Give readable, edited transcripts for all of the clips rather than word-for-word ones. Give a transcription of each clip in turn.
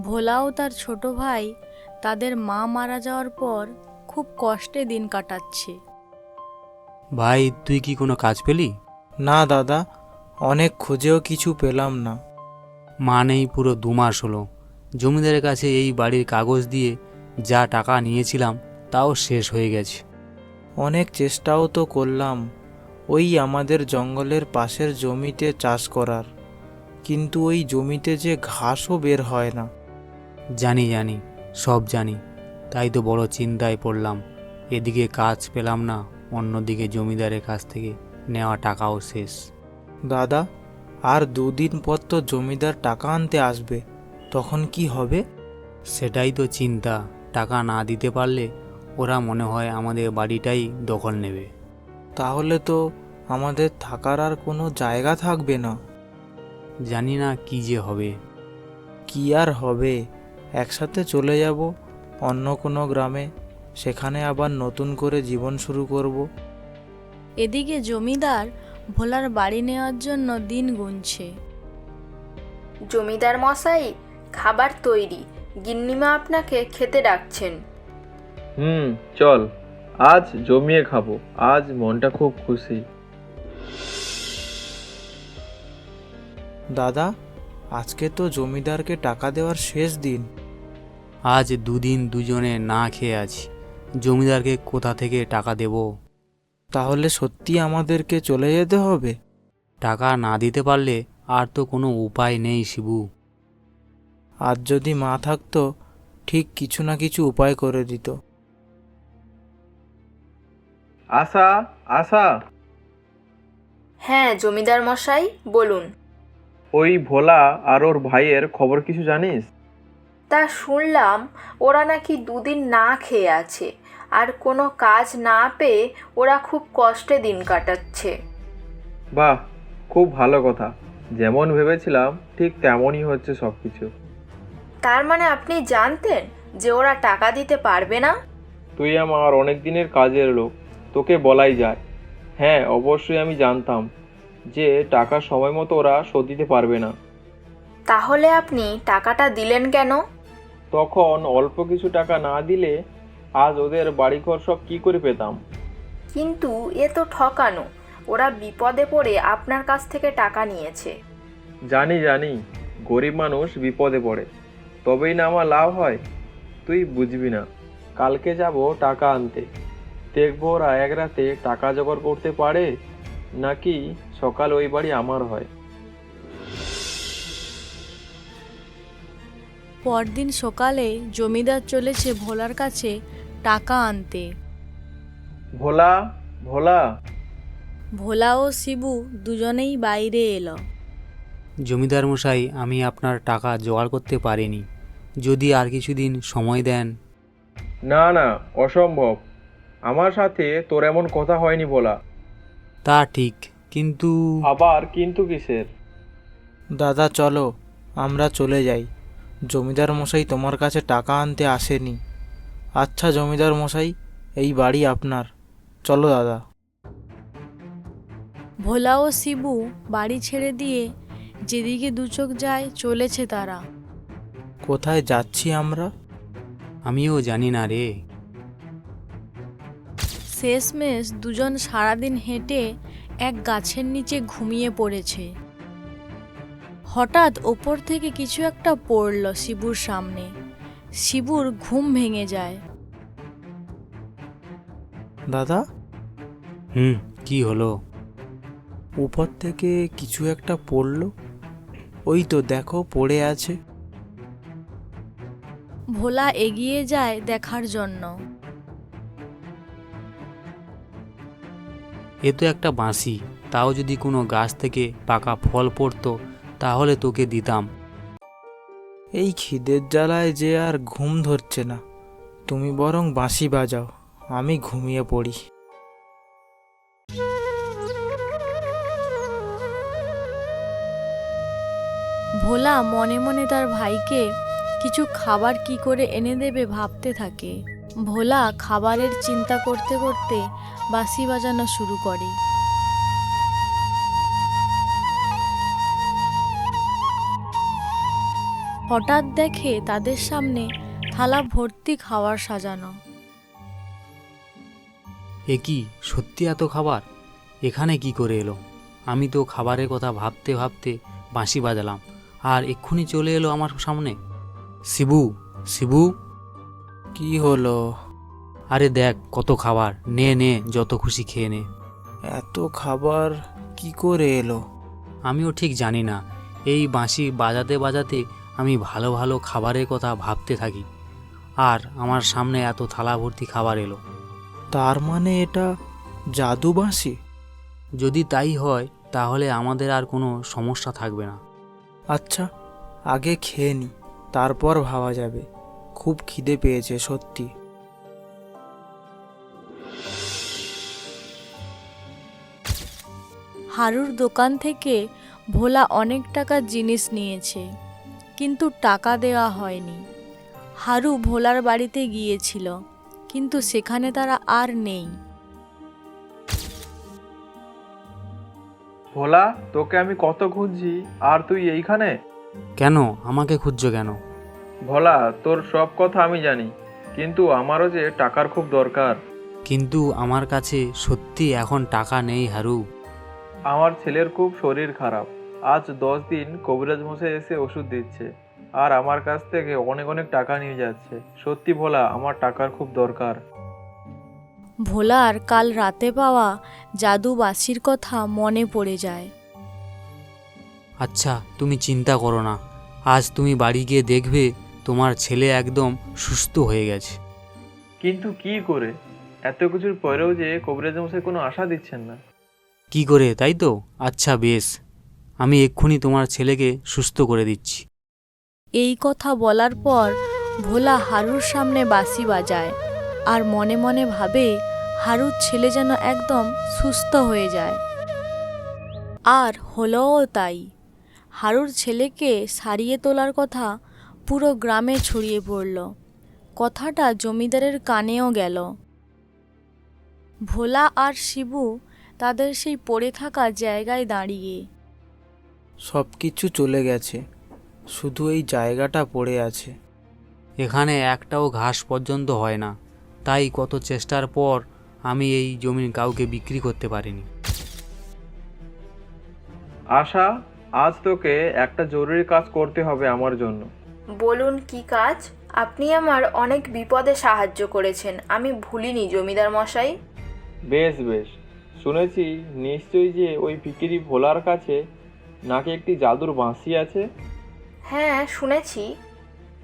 ভোলা ও তার ছোট ভাই তাদের মা মারা যাওয়ার পর খুব কষ্টে দিন কাটাচ্ছে। ভাই, তুই কি কোনো কাজ পেলি? না দাদা, অনেক খুঁজেও কিছু পেলাম না। মা নেই পুরো 2 মাস হলো। জমিদারের কাছে এই বাড়ির কাগজ দিয়ে যা টাকা নিয়েছিলাম তাও শেষ হয়ে গেছে। অনেক চেষ্টাও তো করলাম ওই আমাদের জঙ্গলের পাশের জমিতে চাষ করার, কিন্তু ওই জমিতে যে ঘাসও বের হয় না। জানি জানি, সব জানি, তাই তো বড় চিন্তায় পড়লাম। এদিকে কাজ পেলাম না, অন্যদিকে জমিদারের কাছ থেকে নেওয়া টাকাও শেষ। দাদা, আর 2 দিন পর তো জমিদার টাকা আনতে আসবে, তখন কি হবে? সেটাই তো চিন্তা। টাকা না দিতে পারলে ওরা মনে হয় আমাদের বাড়িটাই দখল নেবে। তাহলে তো আমাদের থাকার আর কোনো জায়গা থাকবে না। জানি না কি যে হবে। কি আর হবে, একসাথে চলে যাব অন্য কোনো গ্রামে, সেখানে আবার নতুন করে জীবন শুরু করব। এদিকে জমিদার ভোলার বাড়ি নেওয়ার জন্য দিন গুনছে। জমিদার মশাই, খাবার তৈরি, গিন্নিমা আপনাকে খেতে ডাকছেন। চল, আজ জমিয়ে খাবো। আজ মনটা খুব খুশি। দাদা, আজকে তো জমিদারকে টাকা দেওয়ার শেষ দিন। আজ 2 দিন দুজনে না খেয়ে আছি, জমিদারকে কোথা থেকে টাকা দেব? তাহলে সত্যি আমাদেরকে চলে যেতে হবে? টাকা না দিতে পারলে আর তো কোনো উপায় নেই শিবু। আজ যদি মা থাকতো, ঠিক কিছু না কিছু উপায় করে দিত। আশা, আশা, হ্যাঁ জমিদার মশাই, বলুন। ওই ভোলা আর ওর ভাইয়ের খবর কিছু জানিস? তা শুনলাম ওরা নাকি 2 দিন না খেয়ে আছে, আর কোনো কাজ না পেয়ে ওরা খুব কষ্টে দিন কাটাচ্ছে। বাহ, খুব ভালো কথা। যেমন ভেবেছিলাম ঠিক তেমনই হচ্ছে সব কিছু। তার মানে আপনি জানতেন যে ওরা টাকা দিতে পারবে না? তুই আমার অনেক দিনের কাজের লোক, তোকে বলাই যায়। হ্যাঁ, অবশ্যই আমি জানতাম যে টাকা সময় মতো ওরা শোধ দিতে পারবে না। তাহলে আপনি টাকাটা দিলেন কেন? তখন অল্প কিছু টাকা না দিলে আজ ওদের বাড়িঘর সব কি করে পেতাম? কিন্তু এ তো ঠকানো। ওরা বিপদে পড়ে আপনার কাছ থেকে টাকা নিয়েছে। জানি জানি, গরিব মানুষ বিপদে পড়ে, তবেই না আমার লাভ হয়। তুই বুঝবি না। কালকে যাব টাকা আনতে, দেখবো ওরা এক রাতে টাকা জোগাড় করতে পারে নাকি সকাল ওই বাড়ি আমার হয়। পরদিন সকালে জমিদার চলেছে ভোলার কাছে টাকা আনতে। ভোলা, ভোলা, ভোলা ও শিবু দুজনেই বাইরে এলো। জমিদার মশাই, আমি আপনার টাকা জোগাড় করতে পারিনি, যদি আর কিছুদিন সময় দেন। না না, অসম্ভব। আমার সাথে তোর এমন কথা হয়নি ভোলা। তা ঠিক, কিন্তু আবার কিন্তু কিসের? দাদা চলো, আমরা চলে যাই। জমিদার মশাই তোমার কাছে টাকা আনতে আসেনি। আচ্ছা জমিদার মশাই, এই বাড়ি আপনার, চলো দাদা। ভোলা ও শিবু বাড়ি ছেড়ে দিয়ে যেদিকে দুচোখ যায় চলেছে তারা। কোথায় যাচ্ছি আমরা? আমিও জানি না রে। শেষমেশ দুজন সারাদিন হেঁটে এক গাছের নিচে ঘুমিয়ে পড়েছে। হঠাৎ ওপর থেকে কিছু একটা পড়ল শিবুর সামনে। শিবুর ঘুম ভেঙে যায়। দাদা, কি হলো? উপর থেকে কিছু একটা পড়লো। ওই তো দেখো, পড়ে আছে। ভোলা এগিয়ে যায় দেখার জন্য। এ তো একটা বাঁশি, তাও যদি কোনো গাছ থেকে পাকা ফল পড়তো তাহলে তোকে দিতাম। এই খিদের জ্বালায় যে আর ঘুম ধরছে না। তুমি বরং বাঁশি বাজাও, আমি ঘুমিয়ে পড়ি। ভোলা মনে মনে তার ভাইকে কিছু খাবার কি করে এনে দেবে ভাবতে থাকে। ভোলা খাবারের চিন্তা করতে করতে বাঁশি বাজানো শুরু করে। হঠাৎ দেখে তাদের সামনে থালা ভর্তি খাবার সাজানো। এ কি সত্যি এত খাবার এখানে কি করে এলো? আমি তো খাবারের কথা ভাবতে ভাবতে বাঁশি বাজালাম, আর এক্ষুনি চলে এলো আমার সামনে। শিবু, শিবু, কি হলো? আরে দেখ কত খাবার, নে নে যত খুশি খেয়ে নে। এত খাবার কি করে এলো? আমিও ঠিক জানি না, এই বাঁশি বাজাতে বাজাতে আমি ভালো ভালো খাবারের কথা ভাবতে থাকি, আর আমার সামনে এত থালা ভর্তি খাবার এলো। তার মানে এটা জাদু বাঁশি? যদি তাই হয় তাহলে আমাদের আর কোনো সমস্যা থাকবে না। আচ্ছা, আগে খেয়ে নি, তারপর ভাবা যাবে। খুব খিদে পেয়েছে সত্যি। হারুর দোকান থেকে ভোলা অনেক টাকার জিনিস নিয়েছে, কিন্তু টাকা দেওয়া হয়নি। হারু ভোলার বাড়িতে গিয়েছিল, কিন্তু সেখানে তারা আর নেই। ভোলা, তোকে আমি কত খুঁজছি আর তুই এইখানে? কেন আমাকে খুঁজছো কেন? ভোলা, তোর সব কথা আমি জানি, কিন্তু আমারও যে টাকার খুব দরকার। কিন্তু আমার কাছে সত্যি এখন টাকা নেই হারু। আমার ছেলের খুব শরীর খারাপ, আজ 10 দিন কবিরাজ মশাই এসে ওষুধ দিচ্ছে, আর আমার কাছ থেকে অনেক অনেক টাকা নিয়ে যাচ্ছে। সত্যি ভোলা, আমার টাকার খুব দরকার। ভোলার কাল রাতে পাওয়া জাদু বাঁশির কথা মনে পড়ে যায়। আচ্ছা তুমি চিন্তা করো না, আজ তুমি বাড়ি গিয়ে দেখবে তোমার ছেলে একদম সুস্থ হয়ে গেছে। কিন্তু কি করে? এত কিছুর পরেও যে কবিরাজ মশাই কোনো আশা দিচ্ছেন না। কি করে, তাই তো? আচ্ছা বেশ, আমি এক্ষুনি তোমার ছেলেকে সুস্থ করে দিচ্ছি। এই কথা বলার পর ভোলা হারুর সামনে বাঁশি বাজায়, আর মনে মনে ভাবে হারুর ছেলে যেন একদম সুস্থ হয়ে যায়। আর হলোও তাই। হারুর ছেলেকে সারিয়ে তোলার কথা পুরো গ্রামে ছড়িয়ে পড়ল। কথাটা জমিদারের কানেও গেল। ভোলা আর শিবু তাদের সেই পড়ে থাকা জায়গায় দাঁড়িয়ে। সব কিছু চলে গেছে, শুধু এই জায়গাটা পড়ে আছে। এখানে একটাও ঘাস পর্যন্ত হয় না, তাই কত চেষ্টার পর আমি এই জমি কাউকে বিক্রি করতে পারিনি। আশা, আজ তোকে একটা জরুরি কাজ করতে হবে আমার জন্য। বলুন কি কাজ? আপনি আমার অনেক বিপদে সাহায্য করেছেন, আমি ভুলিনি জমিদার মশাই। বেশ বেশ, শুনেছি নিশ্চয়ই যে ওই ভিখিরি ভোলার কাছে নাকি একটি জাদুর বাঁশি আছে। হ্যাঁ, শুনেছি।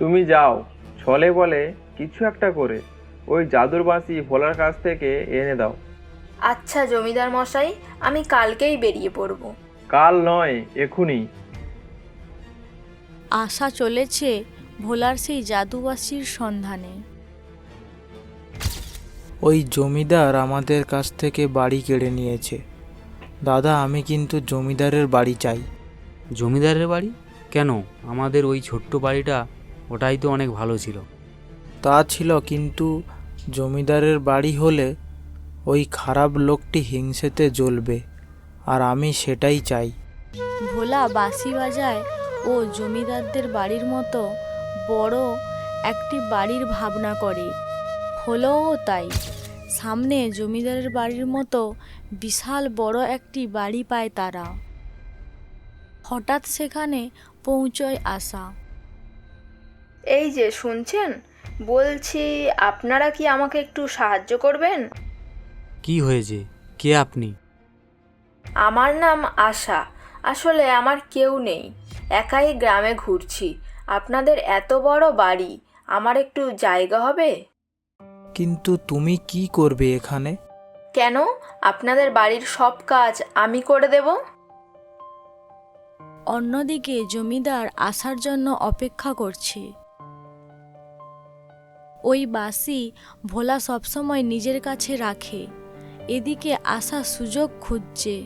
তুমি যাও, ছলে বলে কিছু একটা করে ওই জাদুর বাঁশি ভোলার কাছ থেকে এনে দাও। আচ্ছা জমিদার মশাই, আমি কালকেই বেরিয়ে পড়ব। কাল নয়, এখুনি। আশা চলেছে ভোলার সেই জাদুবাসীর সন্ধানে। ওই জমিদার আমাদের কাছ থেকে বাড়ি কেড়ে নিয়েছে। দাদা, আমি কিন্তু জমিদারের বাড়ি চাই। জমিদারের বাড়ি? কেন? আমাদের ওই ছোট্ট বাড়িটা, ওটাই তো অনেক ভালো ছিল। তা ছিল, কিন্তু জমিদারের বাড়ি হলে ওই খারাপ লোকটি হিংসেতে জ্বলবে, আর আমি সেটাই চাই। ভোলা বাঁশি বাজায় ও জমিদারদের বাড়ির মতো বড় একটি বাড়ির ভাবনা করে। হলোও তাই। সামনে জমিদারের বাড়ির মতো বিশাল বড় একটি বাড়ি পায় তারা। হঠাৎ সেখানে পৌঁছয় আশা। এই যে শুনছেন, বলছি আপনারা কি আমাকে একটু সাহায্য করবেন? কি হয়েছে? কে আপনি? আমার নাম আশা। আসলে আমার কেউ নেই, একাই গ্রামে ঘুরছি। আপনাদের এত বড় বাড়ি, আমার একটু জায়গা হবে? কিন্তু তুমি কি করবে এখানে? কেন? আপনাদের বাড়ির সব কাজ আমি করে দেব। অন্যদিকে জমিদার আসার জন্য অপেক্ষা করছে। ওই বাঁশি ভোলা সবসময় নিজের কাছে রাখে। এদিকে আশা সুযোগ খুঁজছে।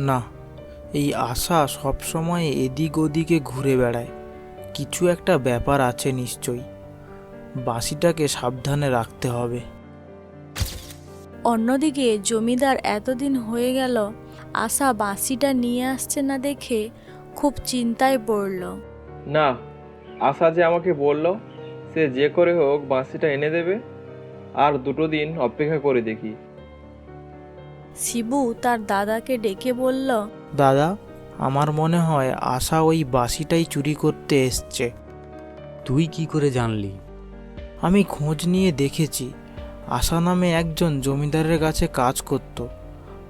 না, এই আশা সবসময় এদিক ওদিকে ঘুরে বেড়ায়। কিছু একটা ব্যাপার আছে নিশ্চয়ই। বাঁশিটাকে সাবধানে রাখতে হবে। অন্যদিকে জমিদার এতদিন হয়ে গেল আশা বাঁশিটা নিয়ে আসছে না দেখে খুব চিন্তায় পড়ল। না, আশা যে আমাকে বলল সে যে করে হোক বাঁশিটা এনে দেবে, আর 2 দিন অপেক্ষা করে দেখি। শিবু তার দাদাকে ডেকে বলল, দাদা, আমার মনে হয় আশা ওই বাঁশিটাই চুরি করতে এসছে। তুই কি করে জানলি? আমি খোঁজ নিয়ে দেখেছি, আশা নামে একজন জমিদারের কাছে কাজ করত।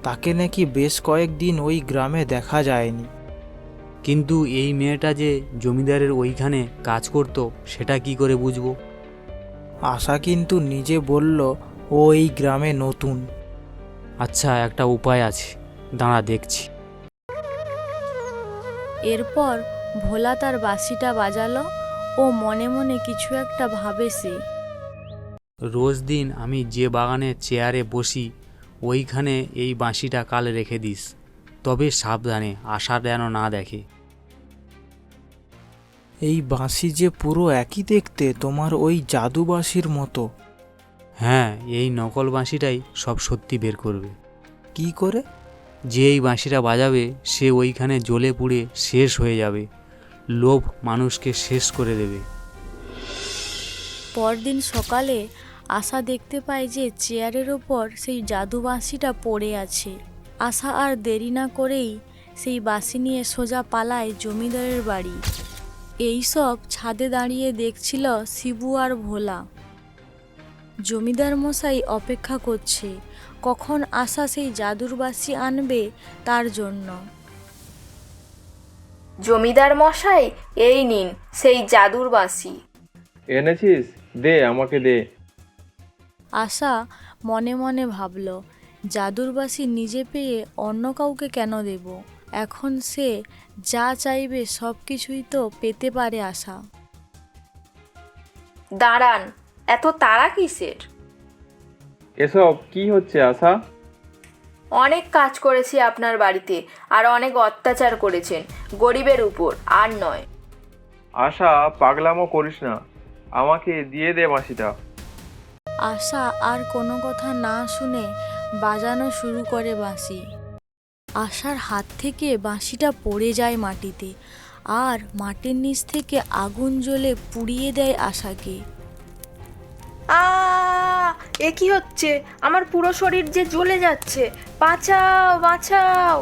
তাকে নাকি বেশ কয়েকদিন ওই গ্রামে দেখা যায়নি। কিন্তু এই মেয়েটা যে জমিদারের ওইখানে কাজ করত সেটা কি করে বুঝবো? আশা কিন্তু নিজে বলল ও এই গ্রামে নতুন। আচ্ছা, একটা উপায় আছে, দাঁড়া দেখছি। এরপর ভোলা তার বাঁশিটা বাজালো ও মনে মনে কিছু একটা ভাবে সে। রোজ দিন আমি যে বাগানের চেয়ারে বসি ওইখানে এই বাঁশিটা কাল রেখে দিস, তবে সাবধানে আশা যেন না দেখে। এই বাঁশি যে পুরো একই দেখতে তোমার ওই জাদু বাঁশির মতো। হ্যাঁ, এই নকল বাঁশিটাই সব সত্যি বের করবে। কি করে? যে এই বাঁশিটা বাজাবে সে ওইখানে জ্বলে পুড়ে শেষ হয়ে যাবে, লোভ মানুষকে শেষ করে দেবে। পরদিন সকালে আশা দেখতে পায় যে চেয়ারের ওপর সেই জাদু বাঁশিটা পড়ে আছে। আশা আর দেরি না করেই সেই বাঁশি নিয়ে সোজা পালায় জমিদারের বাড়ি। এই সব ছাদে দাঁড়িয়ে দেখছিল শিবু আর ভোলা। জমিদার মশাই অপেক্ষা করছে কখন আশা সেই জাদুর বাঁশি আনবে তার জন্য। জমিদার মশাই, এই নিন সেই জাদুর বাঁশি। এনেছিস? দে, আমাকে দে। আশা মনে মনে ভাবল, জাদুর বাঁশি নিজে পেয়ে অন্য কাউকে কেন দেব? এখন সে যা চাইবে সব কিছুই তো পেতে পারে আশা। দাঁড়ান, এত তাড়া কিসের? এসব কি হচ্ছে আশা? অনেক কাজ করেছি আপনার বাড়িতে, আর অনেক অত্যাচার করেছেন গরিবের উপর, আর নয়। আশা, পাগলামো করিস না, আমাকে দিয়ে দে বাঁশিটা। আশা আর কোনো কথা না শুনে বাজানো শুরু করে বাঁশি। আশার হাত থেকে বাঁশিটা পড়ে যায় মাটিতে, আর মাটির নিচ থেকে আগুন জ্বলে পুড়িয়ে দেয় আশাকে। এ কি হচ্ছে? আমার পুরো শরীর যে জ্বলে যাচ্ছে, বাঁচাও বাঁচাও।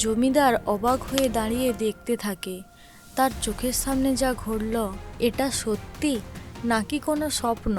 জমিদার অবাক হয়ে দাঁড়িয়ে দেখতে থাকে। তার চোখের সামনে যা ঘটল, এটা সত্যি নাকি কোনো স্বপ্ন?